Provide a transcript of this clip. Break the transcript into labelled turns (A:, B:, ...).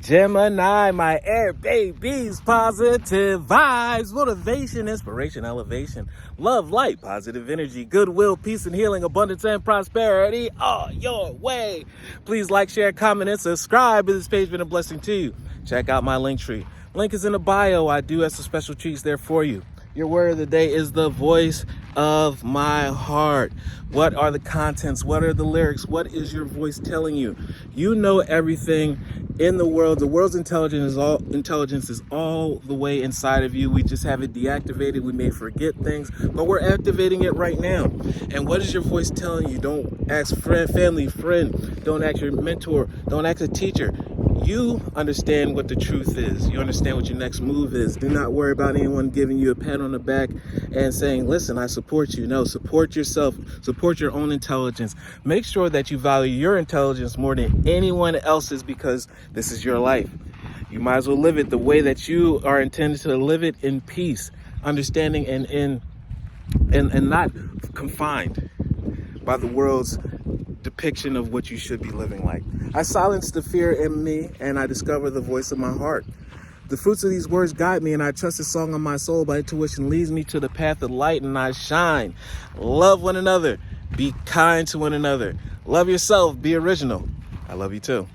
A: Gemini, my air babies, positive vibes, motivation, inspiration, elevation, love, light, positive energy, goodwill, peace and healing, abundance and prosperity all your way. Please like, share, comment, and subscribe. This page has been a blessing to you. Check out my LinkTree. Link is in the bio. I do have some special treats there for you. Your word of the day is the voice of my heart. What are the contents? What are the lyrics? What is your voice telling you? You know everything in the world. The world's intelligence is all the way inside of you. We just have it deactivated. We may forget things, but we're activating it right now. And what is your voice telling you? Don't ask family, friend. Don't ask your mentor. Don't ask a teacher. You understand what the truth is. You understand what your next move is. Do not worry about anyone giving you a pat on the back and saying, listen, I support you. No, support yourself. Support your own intelligence. Make sure that you value your intelligence more than anyone else's, because this is your life. You might as well live it the way that you are intended to live it, in peace, understanding, and not confined by the world's depiction of what you should be living like. I silence the fear in me and I discover the voice of my heart. The fruits of these words guide me, and I trust the song of my soul by intuition leads me to the path of light, and I shine. Love one another. Be kind to one another. Love yourself. Be original. I love you too.